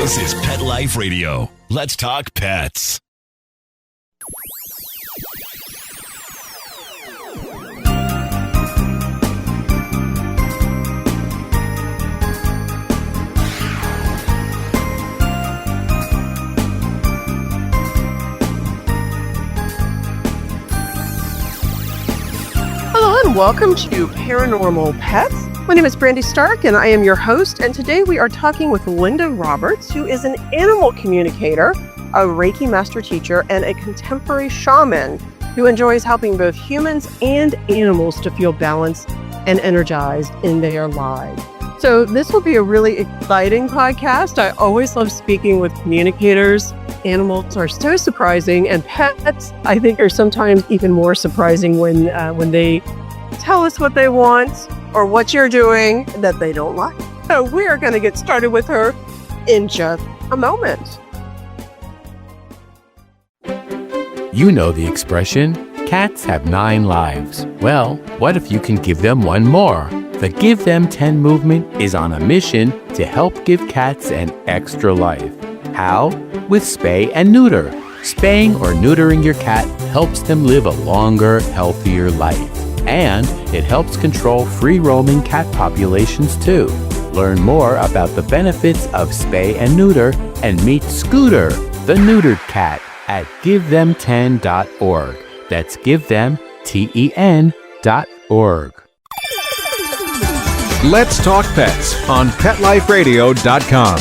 This is Pet Life Radio. Let's talk pets. Hello and welcome to Paranormal Pets. My name is Brandy Stark and I am your host, and today we are talking with Linda Roberts, who is an animal communicator, a Reiki master teacher, and a contemporary shaman who enjoys helping both humans and animals to feel balanced and energized in their lives. So this will be a really exciting podcast. I always love speaking with communicators. Animals are so surprising, and pets, I think, are sometimes even more surprising when they tell us what they want or what you're doing that they don't like. So we are going to get started with her in just a moment. You know the expression, cats have 9 lives. Well, what if you can give them one more? The Give Them 10 movement is on a mission to help give cats an extra life. How? With spay and neuter. Spaying or neutering your cat helps them live a longer, healthier life. And it helps control free-roaming cat populations too. Learn more about the benefits of spay and neuter and meet Scooter, the neutered cat, at givethem10.org. That's givethem10.org. Let's Talk Pets on PetLifeRadio.com.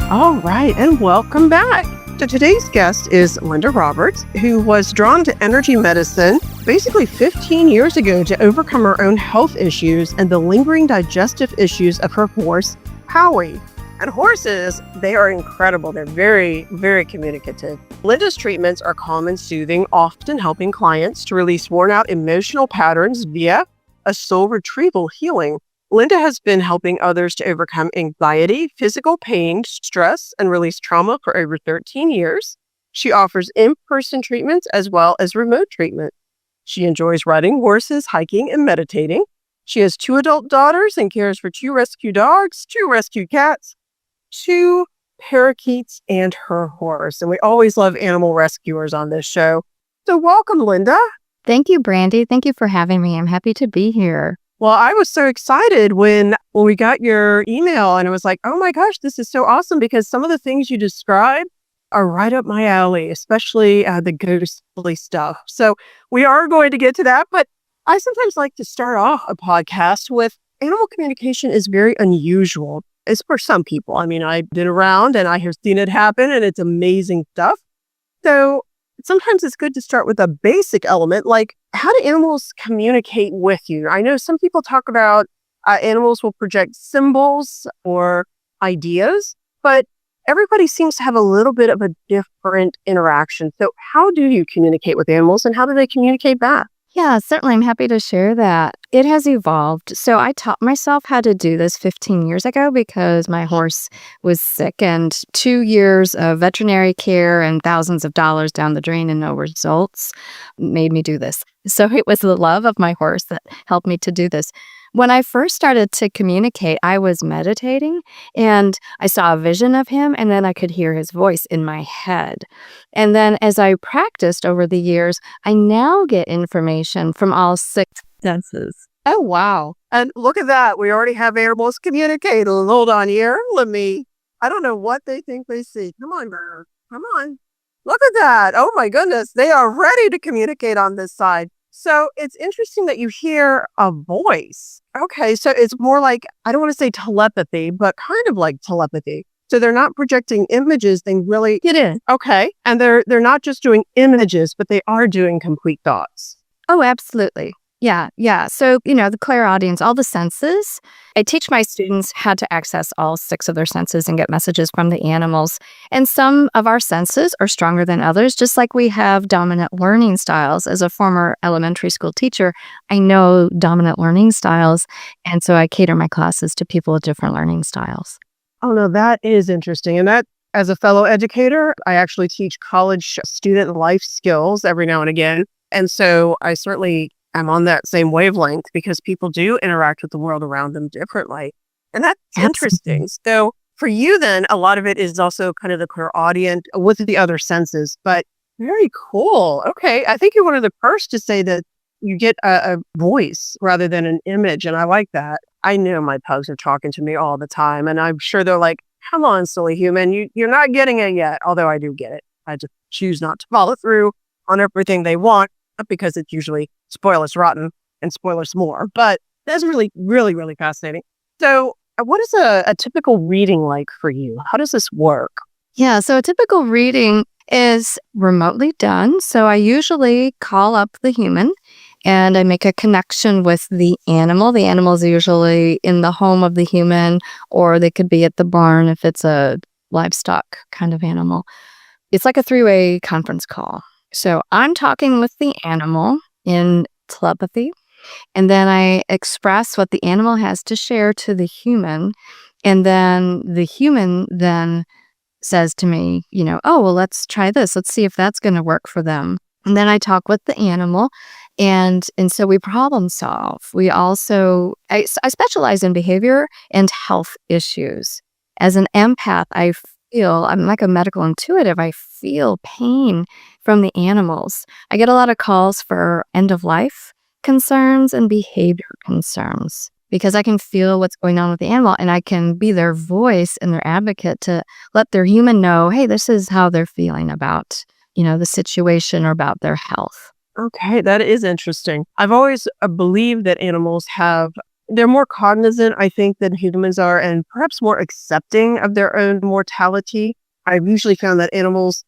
All right, and welcome back. So today's guest is Linda Roberts, who was drawn to energy medicine basically 15 years ago to overcome her own health issues and the lingering digestive issues of her horse, Howie. And horses, they are incredible. They're very, very communicative. Linda's treatments are calm and soothing, often helping clients to release worn-out emotional patterns via a soul retrieval healing. Linda has been helping others to overcome anxiety, physical pain, stress, and release trauma for over 13 years. She offers in-person treatments as well as remote treatment. She enjoys riding horses, hiking, and meditating. She has 2 adult daughters and cares for 2 rescue dogs, 2 rescue cats, 2 parakeets, and her horse. And we always love animal rescuers on this show. So welcome, Linda. Thank you, Brandy. Thank you for having me. I'm happy to be here. Well, I was so excited when we got your email, and I was like, oh my gosh, this is so awesome, because some of the things you describe are right up my alley, especially the ghostly stuff. So we are going to get to that, but I sometimes like to start off a podcast with animal communication is very unusual. It's for some people. I mean, I've been around and I have seen it happen, and it's amazing stuff. So sometimes it's good to start with a basic element, like how do animals communicate with you? I know some people talk about animals will project symbols or ideas, but everybody seems to have a little bit of a different interaction. So how do you communicate with animals, and how do they communicate back? Yeah, certainly. I'm happy to share that. It has evolved. So I taught myself how to do this 15 years ago because my horse was sick, and 2 years of veterinary care and thousands of dollars down the drain and no results made me do this. So it was the love of my horse that helped me to do this. When I first started to communicate, I was meditating and I saw a vision of him, and then I could hear his voice in my head. And then as I practiced over the years, I now get information from all 6 senses. Oh, wow. And look at that. We already have animals communicating. Hold on here. I don't know what they think they see. Come on, Bird. Come on. Look at that. Oh my goodness. They are ready to communicate on this side. So it's interesting that you hear a voice. Okay, so it's more like, I don't want to say telepathy, but kind of like telepathy. So they're not projecting images, they really get in. Okay, and they're not just doing images, but they are doing complete thoughts. Oh, absolutely. Yeah. So, the clairaudience, all the senses. I teach my students how to access all 6 of their senses and get messages from the animals. And some of our senses are stronger than others, just like we have dominant learning styles. As a former elementary school teacher, I know dominant learning styles. And so I cater my classes to people with different learning styles. Oh, no, that is interesting. And that As a fellow educator, I actually teach college student life skills every now and again. And so I certainly am on that same wavelength because people do interact with the world around them differently. And that's Absolutely. interesting. So for you, then, a lot of it is also kind of the clairaudient with the other senses, but very cool. Okay. I think you're one of the first to say that you get a voice rather than an image. And I like that. I know my pugs are talking to me all the time. And I'm sure they're like, come on, silly human. You're not getting it yet. Although I do get it. I just choose not to follow through on everything they want because it's usually spoilers rotten and spoilers more. But that's really, really, really fascinating. So what is a typical reading like for you? How does this work? Yeah, so a typical reading is remotely done. So I usually call up the human and I make a connection with the animal. The animal is usually in the home of the human, or they could be at the barn if it's a livestock kind of animal. It's like a three-way conference call. So I'm talking with the animal in telepathy, and then I express what the animal has to share to the human. And then the human then says to me, oh, well, let's try this. Let's see if that's going to work for them. And then I talk with the animal. And so we problem solve. We also, I specialize in behavior and health issues. As an empath, I'm like a medical intuitive. I feel pain from the animals. I get a lot of calls for end of life concerns and behavior concerns because I can feel what's going on with the animal and I can be their voice and their advocate to let their human know, hey, this is how they're feeling about, the situation or about their health. Okay, that is interesting. I've always believed that animals they're more cognizant, I think, than humans are, and perhaps more accepting of their own mortality. I've usually found that animals,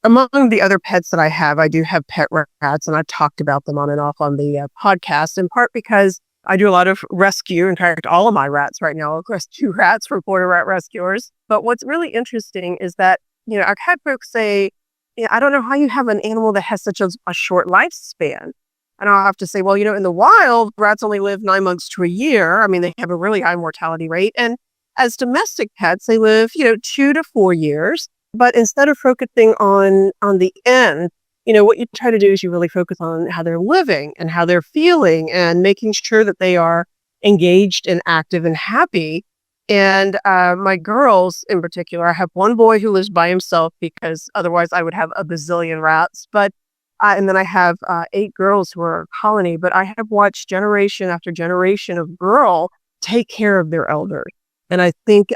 among the other pets that I do have pet rats, and I've talked about them on and off on the podcast, in part because I do a lot of rescue. In fact, all of my rats right now are rescue rats for border rat rescuers. But what's really interesting is that, I've had folks say, I don't know how you have an animal that has such a short lifespan. And I'll have to say, well, in the wild, rats only live 9 months to a year. They have a really high mortality rate. And as domestic pets, they live, 2 to 4 years. But instead of focusing on the end, what you try to do is you really focus on how they're living and how they're feeling and making sure that they are engaged and active and happy. And my girls in particular, I have one boy who lives by himself because otherwise I would have a bazillion rats. But and then I have 8 girls who are a colony. But I have watched generation after generation of girl take care of their elders. And I think,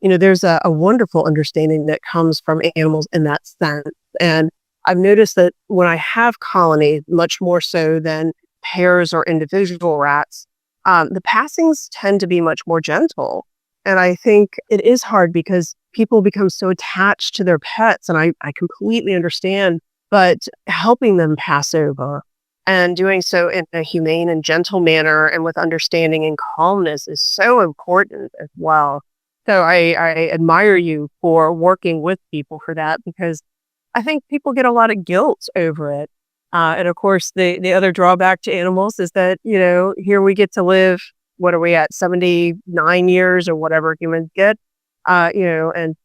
there's a wonderful understanding that comes from animals in that sense. And I've noticed that when I have colonies, much more so than pairs or individual rats, the passings tend to be much more gentle. And I think it is hard because people become so attached to their pets, and I completely understand, but helping them pass over and doing so in a humane and gentle manner and with understanding and calmness is so important as well. So I admire you for working with people for that because I think people get a lot of guilt over it. And of course, the other drawback to animals is that, here we get to live, what are we at, 79 years or whatever humans get, and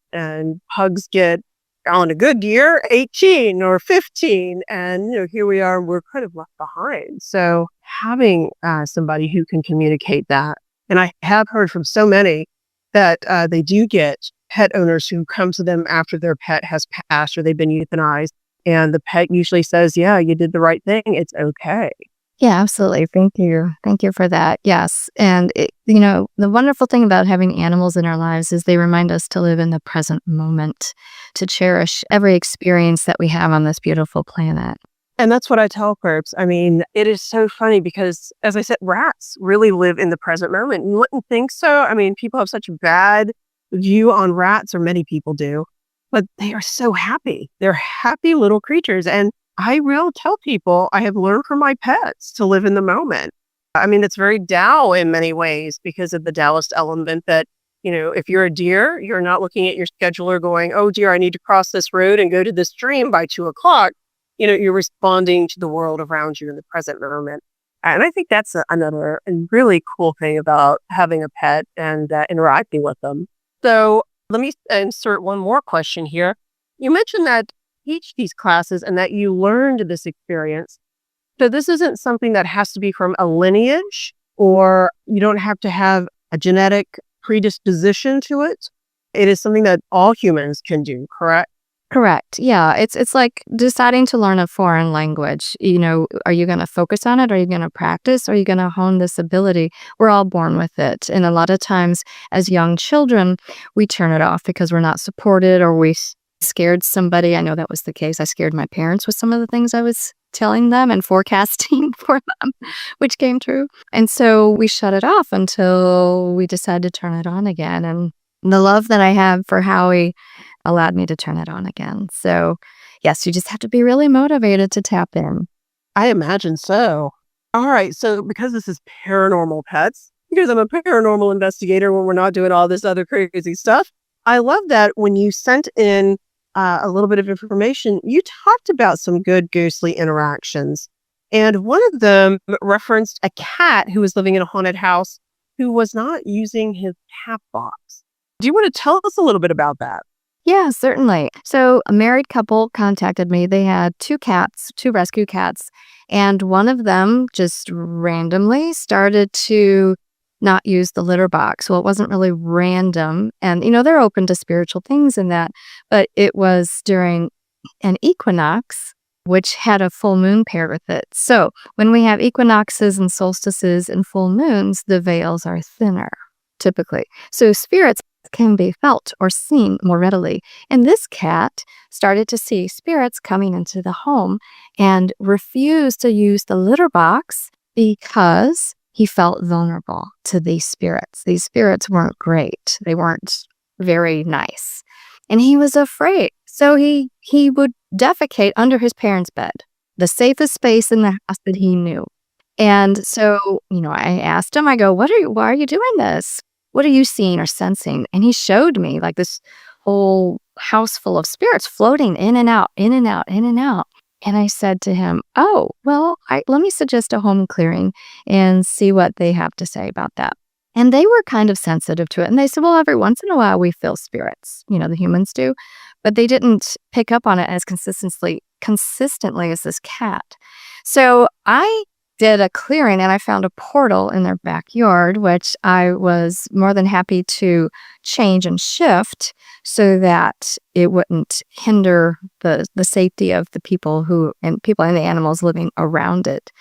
pugs get on a good year, 18 or 15. And, here we are, we're kind of left behind. So having somebody who can communicate that, and I have heard from so many that they do get pet owners who come to them after their pet has passed or they've been euthanized. And the pet usually says, yeah, you did the right thing. It's okay. Yeah, absolutely. Thank you. Thank you for that. Yes. And, the wonderful thing about having animals in our lives is they remind us to live in the present moment, to cherish every experience that we have on this beautiful planet. And that's what I tell perps. It is so funny because, as I said, rats really live in the present moment. You wouldn't think so. People have such a bad view on rats, or many people do, but they are so happy. They're happy little creatures. And I will tell people I have learned from my pets to live in the moment. It's very Tao in many ways because of the Taoist element that, if you're a deer, you're not looking at your scheduler going, oh dear, I need to cross this road and go to this stream by 2:00. You're responding to the world around you in the present moment. And I think that's another really cool thing about having a pet and interacting with them. So Let me insert one more question here. You mentioned that you teach these classes and that you learned this experience. So this isn't something that has to be from a lineage, or you don't have to have a genetic predisposition to it. It is something that all humans can do, correct? Correct. Yeah. It's like deciding to learn a foreign language. Are you going to focus on it? Are you going to practice? Are you going to hone this ability? We're all born with it. And a lot of times as young children, we turn it off because we're not supported, or we scared somebody. I know that was the case. I scared my parents with some of the things I was telling them and forecasting for them, which came true. And so we shut it off until we decided to turn it on again. And the love that I have for Howie allowed me to turn it on again. So yes, you just have to be really motivated to tap in. I imagine so. All right. So because this is paranormal pets, because I'm a paranormal investigator when we're not doing all this other crazy stuff, I love that when you sent in a little bit of information, you talked about some good ghostly interactions. And one of them referenced a cat who was living in a haunted house who was not using his cat box. Do you want to tell us a little bit about that? Yeah, certainly. So a married couple contacted me. They had two cats, two rescue cats, and one of them just randomly started to not use the litter box. Well, it wasn't really random. And, they're open to spiritual things in that, but it was during an equinox, which had a full moon paired with it. So when we have equinoxes and solstices and full moons, the veils are thinner, typically. So spirits can be felt or seen more readily. And this cat started to see spirits coming into the home and refused to use the litter box because he felt vulnerable to these spirits. These spirits weren't great. They weren't very nice. And he was afraid. So he would defecate under his parents' bed, the safest space in the house that he knew. And so, I asked him, I go, why are you doing this? What are you seeing or sensing? And he showed me like this whole house full of spirits floating in and out, in and out, in and out. And I said to him, oh, well, let me suggest a home clearing and see what they have to say about that. And they were kind of sensitive to it. And they said, well, every once in a while we feel spirits, the humans do. But they didn't pick up on it as consistently as this cat. So I did a clearing and I found a portal in their backyard, which I was more than happy to change and shift so that it wouldn't hinder the safety of the people and the animals living around it.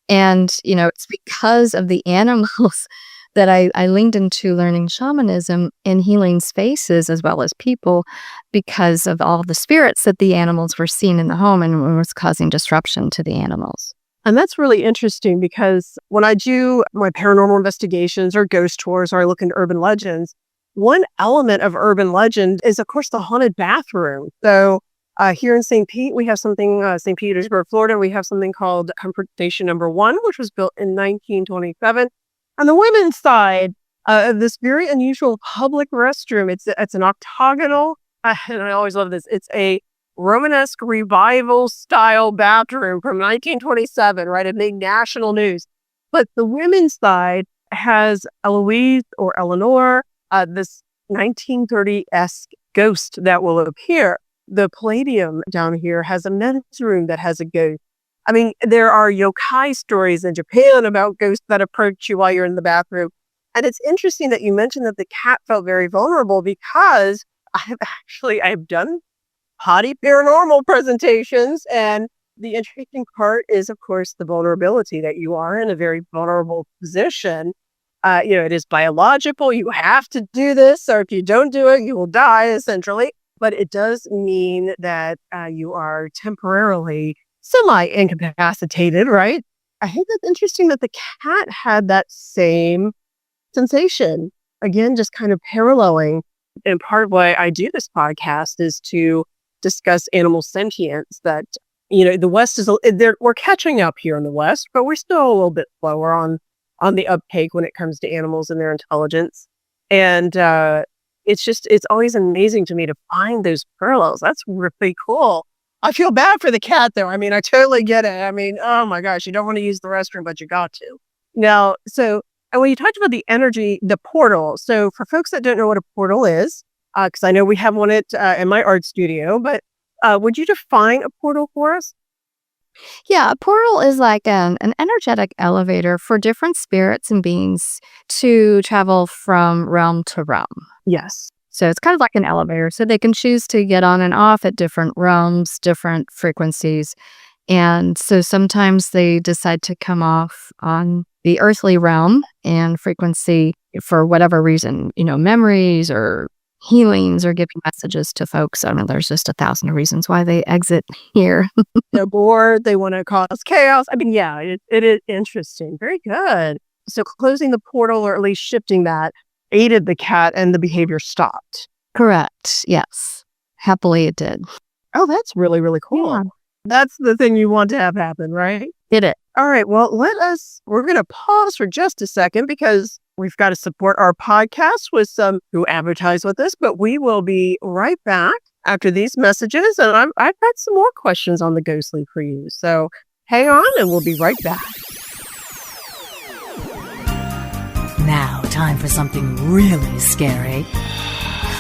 And, it's because of the animals that I leaned into learning shamanism and healing spaces as well as people, because of all the spirits that the animals were seeing in the home and was causing disruption to the animals. And that's really interesting because when I do my paranormal investigations or ghost tours, or I look into urban legends, one element of urban legend is, of course, the haunted bathroom. So here in St. Pete, we have something, St. Petersburg, Florida, we have something called Comfort Station Number 1, which was built in 1927. On the women's side of this very unusual public restroom, it's an octagonal, and I always love this, it's a Romanesque revival style bathroom from 1927, right? It made national news. But the women's side has Eloise or Eleanor, this 1930-esque ghost that will appear. The Palladium down here has a men's room that has a ghost. I mean, there are yokai stories in Japan about ghosts that approach you while you're in the bathroom. And it's interesting that you mentioned that the cat felt very vulnerable, because I've done potty paranormal presentations. And the interesting part is, of course, the vulnerability that you are in a very vulnerable position. It is biological. You have to do this, or if you don't do it, you will die, essentially. But it does mean that you are temporarily semi-incapacitated, right? I think that's interesting that the cat had that same sensation. Again, just kind of paralleling. And part of why I do this podcast is to discuss animal sentience. That, the West we're catching up here in the West, but we're still a little bit slower on the uptake when it comes to animals and their intelligence. And it's always amazing to me to find those parallels. That's really cool. I feel bad for the cat, though. I mean, I totally get it. I mean, oh my gosh, you don't want to use the restroom, but you got to. Now, and when you talked about the energy, the portal. So for folks that don't know what a portal is, Because I know we have one in my art studio, but would you define a portal for us? Yeah, a portal is like an energetic elevator for different spirits and beings to travel from realm to realm. Yes. So it's kind of like an elevator. So they can choose to get on and off at different realms, different frequencies. And so sometimes they decide to come off on the earthly realm and frequency for whatever reason, memories or healings or giving messages to folks. I mean, there's just 1,000 reasons why they exit here. They're bored. They want to cause chaos. I mean, yeah, it is interesting. Very good. So closing the portal or at least shifting that aided the cat and the behavior stopped. Correct. Yes. Happily it did. Oh, that's really, really cool. Yeah. That's the thing you want to have happen, right? Did it. All right. Well, we're going to pause for just a second because we've got to support our podcast with some who advertise with us, but we will be right back after these messages. And I've got some more questions on the ghostly for you. So hang on and we'll be right back. Now, time for something really scary.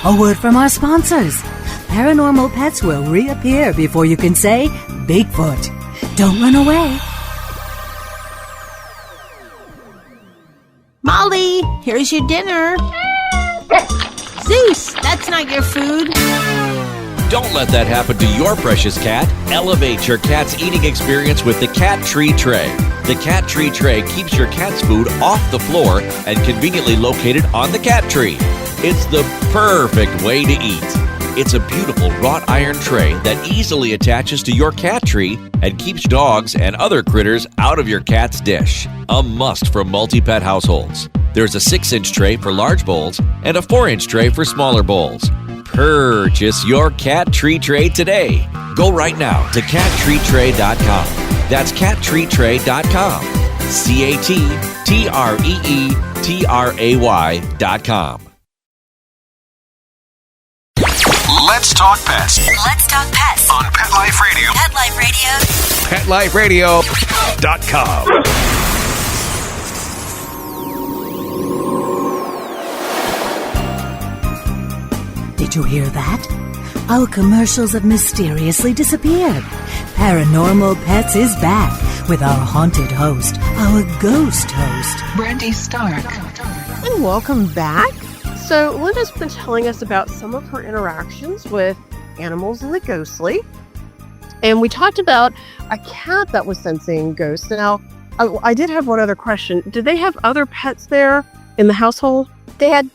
A word from our sponsors. Paranormal pets will reappear before you can say Bigfoot. Don't run away. Molly, here's your dinner. Zeus, that's not your food. Don't let that happen to your precious cat. Elevate your cat's eating experience with the Cat Tree Tray. The Cat Tree Tray keeps your cat's food off the floor and conveniently located on the cat tree. It's the perfect way to eat. It's a beautiful wrought iron tray that easily attaches to your cat tree and keeps dogs and other critters out of your cat's dish. A must for multi-pet households. There's a 6-inch tray for large bowls and a 4-inch tray for smaller bowls. Purchase your Cat Tree Tray today. Go right now to cattreetray.com. That's cattreetray.com. CATTREETRAY.com. Let's talk pets Let's talk pets on Pet Life Radio. Pet Life Radio. PetLifeRadio.com. Did you hear that? Our commercials have mysteriously disappeared. Paranormal Pets is back with our haunted host, our ghost host, Brandy Stark. And welcome back. So Linda's been telling us about some of her interactions with animals and the ghostly. And we talked about a cat that was sensing ghosts. Now, I did have one other question. Did they have other pets there in the household? They had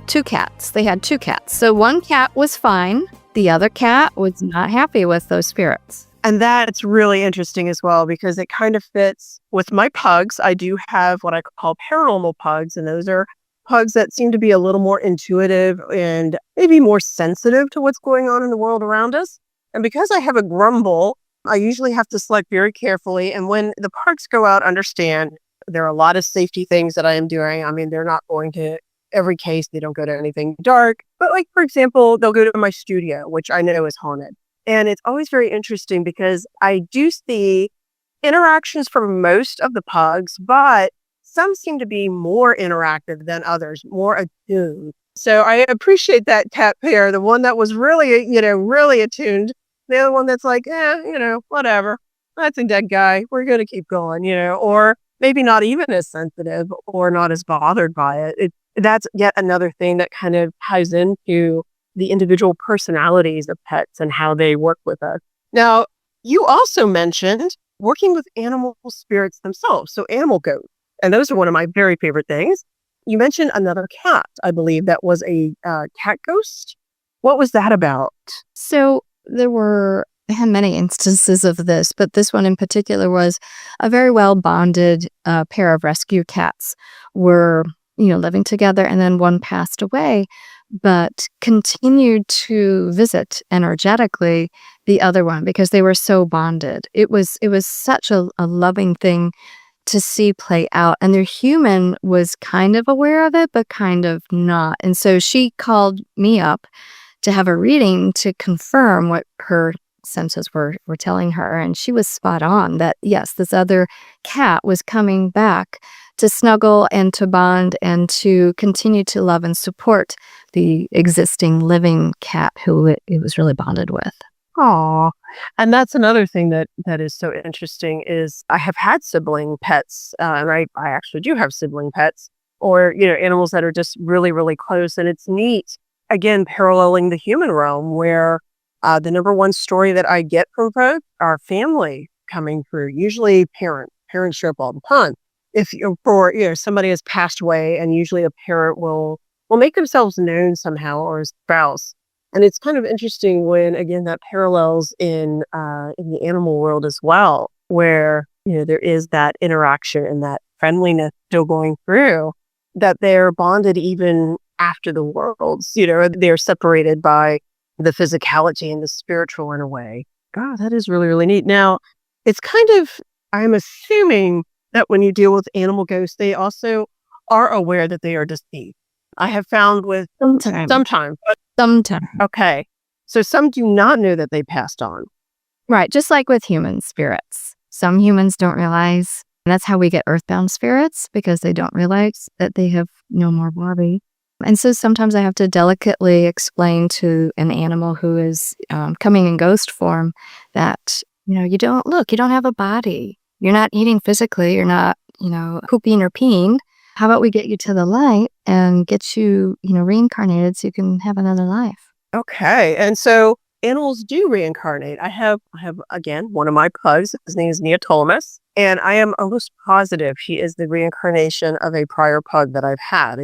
two cats. They had two cats. So one cat was fine. The other cat was not happy with those spirits. And that's really interesting as well because it kind of fits with my pugs. I do have what I call paranormal pugs, and those are pugs that seem to be a little more intuitive and maybe more sensitive to what's going on in the world around us. And because I have a grumble, I usually have to select very carefully. And when the pugs go out, understand there are a lot of safety things that I am doing. I mean, they're not going to every case. They don't go to anything dark. But like, for example, they'll go to my studio, which I know is haunted. And it's always very interesting because I do see interactions from most of the pugs, but some seem to be more interactive than others, more attuned. So I appreciate that cat pair, the one that was really, really attuned. The other one that's like, whatever. That's a dead guy. We're going to keep going, or maybe not even as sensitive or not as bothered by it. That's yet another thing that kind of ties into the individual personalities of pets and how they work with us. Now, you also mentioned working with animal spirits themselves, so animal ghosts. And those are one of my very favorite things. You mentioned another cat, I believe, that was a cat ghost. What was that about? So I had many instances of this, but this one in particular was a very well bonded pair of rescue cats were, living together, and then one passed away, but continued to visit energetically the other one because they were so bonded. It was such a loving thing to see play out, and their human was kind of aware of it, but kind of not. And so she called me up to have a reading to confirm what her senses were telling her. And she was spot on that, yes, this other cat was coming back to snuggle and to bond and to continue to love and support the existing living cat who it was really bonded with. Aw. And that's another thing that is so interesting is I have had sibling pets, and I actually do have sibling pets, or animals that are just really, really close. And it's neat, again, paralleling the human realm where the number one story that I get from folks are family coming through, usually parents show up all the time. If somebody has passed away, and usually a parent will make themselves known somehow, or a spouse. And it's kind of interesting when, again, that parallels in the animal world as well, where there is that interaction and that friendliness still going through, that they're bonded even after the worlds. They're separated by the physicality and the spiritual in a way. God, that is really, really neat. Now, it's kind of, I'm assuming that when you deal with animal ghosts, they also are aware that they are deceased. I have found with sometimes. Okay. So some do not know that they passed on. Right. Just like with human spirits. Some humans don't realize. And that's how we get earthbound spirits, because they don't realize that they have no more body. And so sometimes I have to delicately explain to an animal who is coming in ghost form that, you don't have a body. You're not eating physically. You're not, pooping or peeing. How about we get you to the light and get you, reincarnated so you can have another life? Okay. And so animals do reincarnate. I have again, one of my pugs. His name is Neoptolemus. And I am almost positive he is the reincarnation of a prior pug that I've had.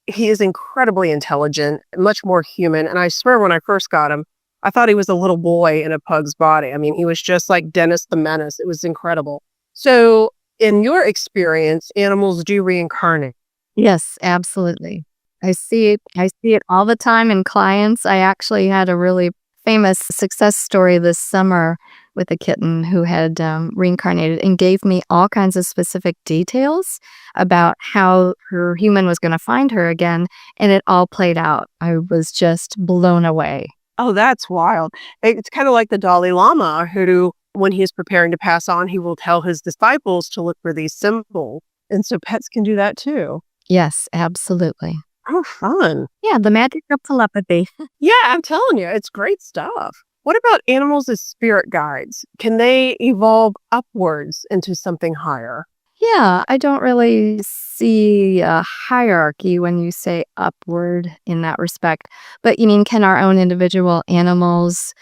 He is incredibly intelligent, much more human. And I swear when I first got him, I thought he was a little boy in a pug's body. I mean, he was just like Dennis the Menace. It was incredible. So in your experience, animals do reincarnate? Yes, absolutely. I see it all the time in clients. I actually had a really famous success story this summer with a kitten who had reincarnated and gave me all kinds of specific details about how her human was going to find her again. And it all played out. I was just blown away. Oh, that's wild. It's kind of like the Dalai Lama, who, when he is preparing to pass on, he will tell his disciples to look for these symbols. And so pets can do that too. Yes, absolutely. Oh, fun. Yeah, the magic of telepathy. Yeah, I'm telling you, it's great stuff. What about animals as spirit guides? Can they evolve upwards into something higher? Yeah, I don't really see a hierarchy when you say upward in that respect. But you mean, can our own individual animals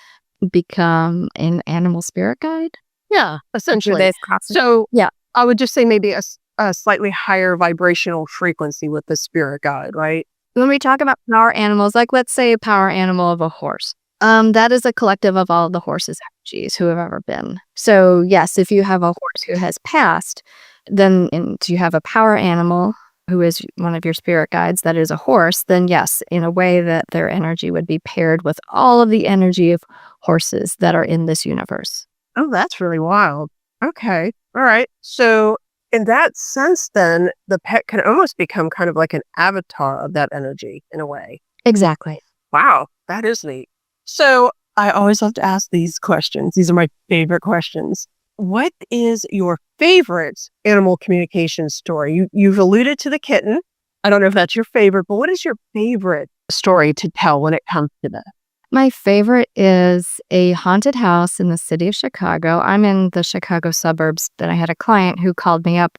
become an animal spirit guide? Yeah, essentially. So yeah, I would just say maybe a slightly higher vibrational frequency with the spirit guide, right? When we talk about power animals, like let's say a power animal of a horse, that is a collective of all the horse's energies who have ever been. So yes, if you have a horse who has passed, then you have a power animal who is one of your spirit guides that is a horse, then yes, in a way that their energy would be paired with all of the energy of horses that are in this universe. Oh, that's really wild. Okay. All right. So in that sense, then the pet can almost become kind of like an avatar of that energy in a way. Exactly. Wow. That is neat. So I always love to ask these questions. These are my favorite questions. What is your favorite animal communication story? You've alluded to the kitten. I don't know if that's your favorite, but what is your favorite story to tell when it comes to this? My favorite is a haunted house in the city of Chicago. I'm in the Chicago suburbs, but I had a client who called me up.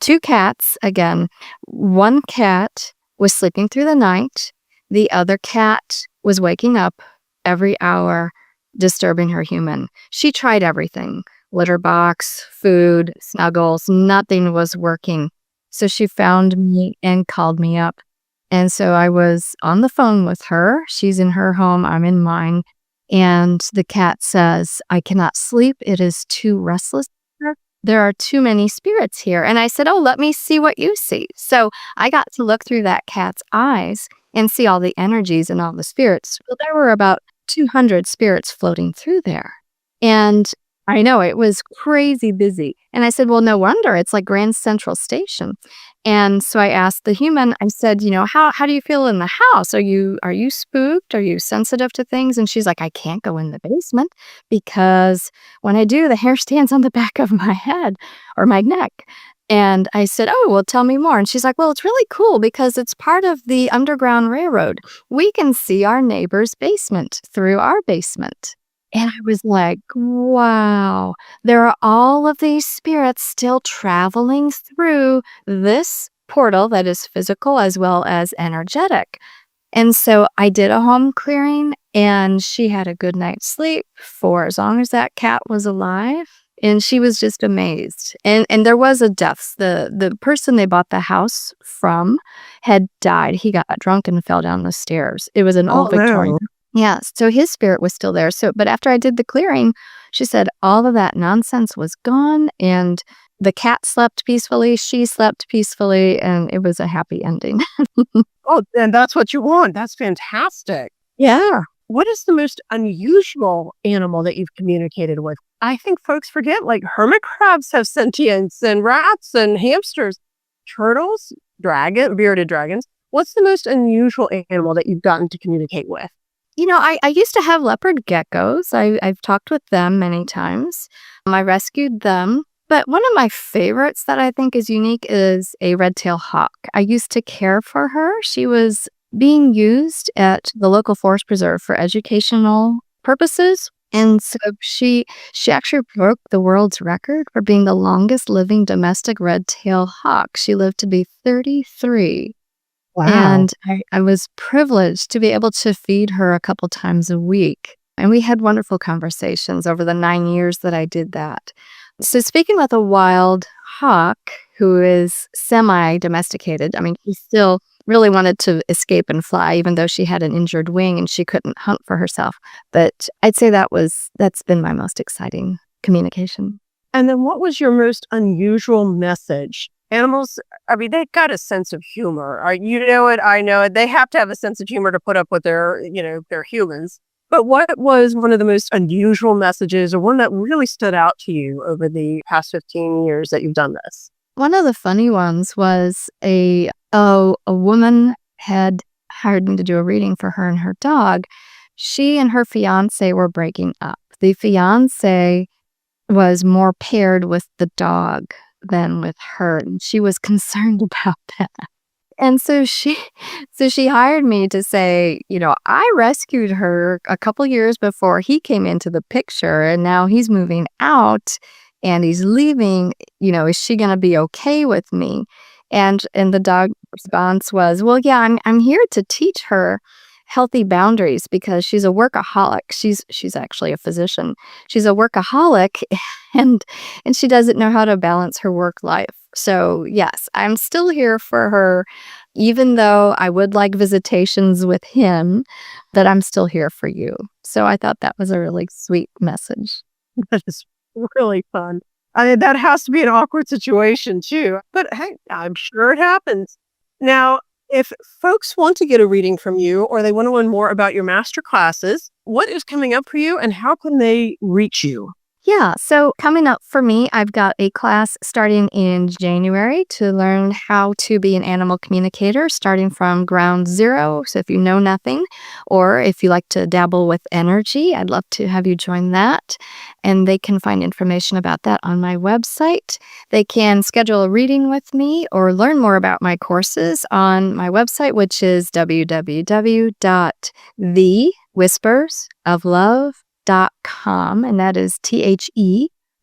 2 cats, again. One cat was sleeping through the night. The other cat was waking up every hour, disturbing her human. She tried everything. Litter box, food, snuggles, nothing was working. So she found me and called me up. And so I was on the phone with her. She's in her home, I'm in mine. And the cat says, I cannot sleep. It is too restless here. There are too many spirits here. And I said, oh, let me see what you see. So I got to look through that cat's eyes and see all the energies and all the spirits. Well, there were about 200 spirits floating through there. And I know it was crazy busy. And I said, well, no wonder. It's like Grand Central Station. And so I asked the human, I said, how do you feel in the house? Are you spooked? Are you sensitive to things? And she's like, I can't go in the basement because when I do, the hair stands on the back of my head or my neck. And I said, oh, well, tell me more. And she's like, well, it's really cool because it's part of the Underground Railroad. We can see our neighbor's basement through our basement. And I was like, wow, there are all of these spirits still traveling through this portal that is physical as well as energetic. And so I did a home clearing, and she had a good night's sleep for as long as that cat was alive. And she was just amazed. And there was a death. The person they bought the house from had died. He got drunk and fell down the stairs. It was an old Victorian. Yeah, so his spirit was still there. But after I did the clearing, she said all of that nonsense was gone, and the cat slept peacefully, she slept peacefully, and it was a happy ending. Oh, and that's what you want. That's fantastic. Yeah. What is the most unusual animal that you've communicated with? I think folks forget, like hermit crabs have sentience, and rats and hamsters, turtles, bearded dragons. What's the most unusual animal that you've gotten to communicate with? You know, I used to have leopard geckos. I've talked with them many times. I rescued them. But one of my favorites that I think is unique is a red-tailed hawk. I used to care for her. She was being used at the local forest preserve for educational purposes. And so she actually broke the world's record for being the longest living domestic red-tailed hawk. She lived to be 33. Wow. And I was privileged to be able to feed her a couple times a week. And we had wonderful conversations over the 9 years that I did that. So speaking with a wild hawk who is semi-domesticated, I mean, she still really wanted to escape and fly, even though she had an injured wing and she couldn't hunt for herself. But I'd say that's been my most exciting communication. And then what was your most unusual message? Animals, I mean, they've got a sense of humor. You know it, I know it. They have to have a sense of humor to put up with their humans. But what was one of the most unusual messages, or one that really stood out to you over the past 15 years that you've done this? One of the funny ones was a woman had hired me to do a reading for her and her dog. She and her fiance were breaking up. The fiance was more paired with the dog than with her, and she was concerned about that. And so she hired me to say, I rescued her a couple years before he came into the picture, and now he's moving out and he's leaving. Is she going to be okay with me? And the dog response was, well, yeah, I'm here to teach her healthy boundaries because she's a workaholic. She's actually a physician. She's a workaholic, and she doesn't know how to balance her work life. So yes, I'm still here for her, even though I would like visitations with him, that I'm still here for you. So I thought that was a really sweet message. That is really fun. I mean, that has to be an awkward situation too, but hey, I'm sure it happens. Now, if folks want to get a reading from you, or they want to learn more about your master classes, what is coming up for you and how can they reach you? Yeah, so coming up for me, I've got a class starting in January to learn how to be an animal communicator, starting from ground zero. So if you know nothing, or if you like to dabble with energy, I'd love to have you join that. And they can find information about that on my website. They can schedule a reading with me or learn more about my courses on my website, which is www.thewhispersoflove.com, and that is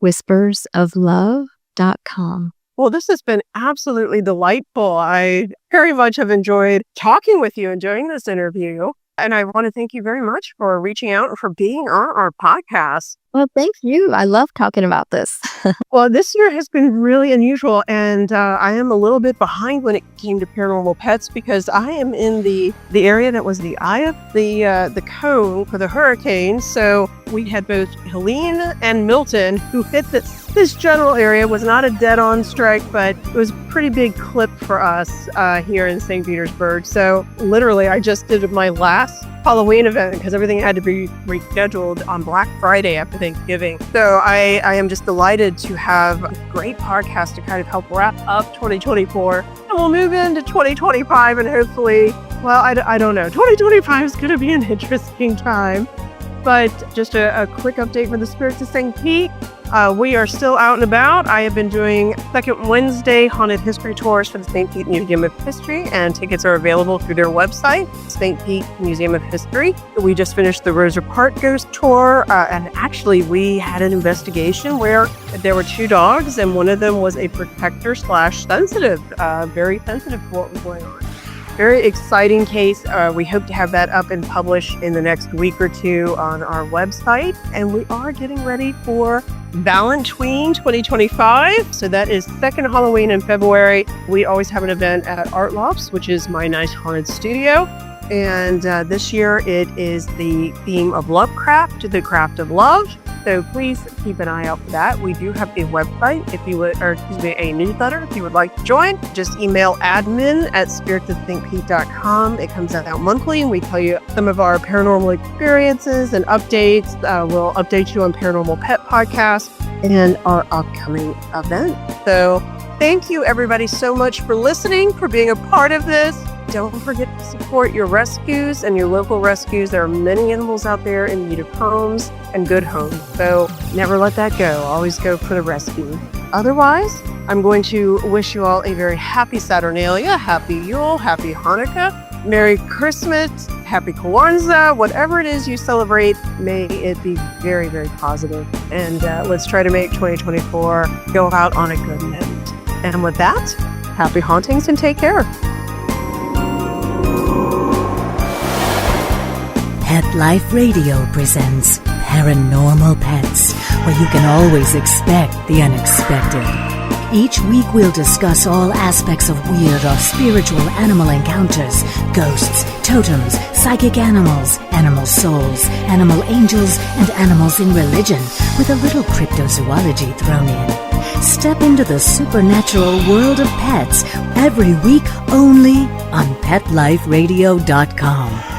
whispersoflove.com. Well, this has been absolutely delightful. I very much have enjoyed talking with you and doing this interview. And I want to thank you very much for reaching out and for being on our podcast. Well, thank you. I love talking about this. Well, this year has been really unusual, and I am a little bit behind when it came to paranormal pets because I am in the area that was the eye of the cone for the hurricane. So we had both Helene and Milton, who hit this general area. Was not a dead-on strike, but it was a pretty big clip for us here in St. Petersburg. So literally, I just did my last Halloween event because everything had to be rescheduled on Black Friday after Thanksgiving. So I am just delighted to have a great podcast to kind of help wrap up 2024. And we'll move into 2025 and hopefully, well, I don't know. 2025 is going to be an interesting time. But just a quick update for the Spirits of St. Pete. We are still out and about. I have been doing second Wednesday haunted history tours for the St. Pete Museum of History, and tickets are available through their website, St. Pete Museum of History. We just finished the Rosa Park Ghost Tour, and actually we had an investigation where there were 2 dogs, and one of them was a protector / sensitive, very sensitive to what was going on. Very exciting case. We hope to have that up and published in the next week or 2 on our website. And we are getting ready for Valentine 2025. So that is second Halloween in February. We always have an event at Art Lofts, which is my nice haunted studio. And this year it is the theme of Lovecraft, the craft of love. So please keep an eye out for that. We do have a website if you would, or excuse me, a newsletter if you would like to join. Just email admin@spiritofsthinkpete.com. It comes out monthly and we tell you some of our paranormal experiences and updates. We'll update you on Paranormal Pet Podcast and our upcoming event. So thank you everybody so much for listening, for being a part of this. Don't forget to support your rescues and your local rescues. There are many animals out there in need of homes and good homes. So never let that go. Always go for the rescue. Otherwise, I'm going to wish you all a very happy Saturnalia, happy Yule, happy Hanukkah, Merry Christmas, happy Kwanzaa, whatever it is you celebrate, may it be very, very positive. And let's try to make 2024 go out on a good note. And with that, happy hauntings and take care. Pet Life Radio presents Paranormal Pets, where you can always expect the unexpected. Each week we'll discuss all aspects of weird or spiritual animal encounters, ghosts, totems, psychic animals, animal souls, animal angels, and animals in religion, with a little cryptozoology thrown in. Step into the supernatural world of pets every week only on PetLifeRadio.com.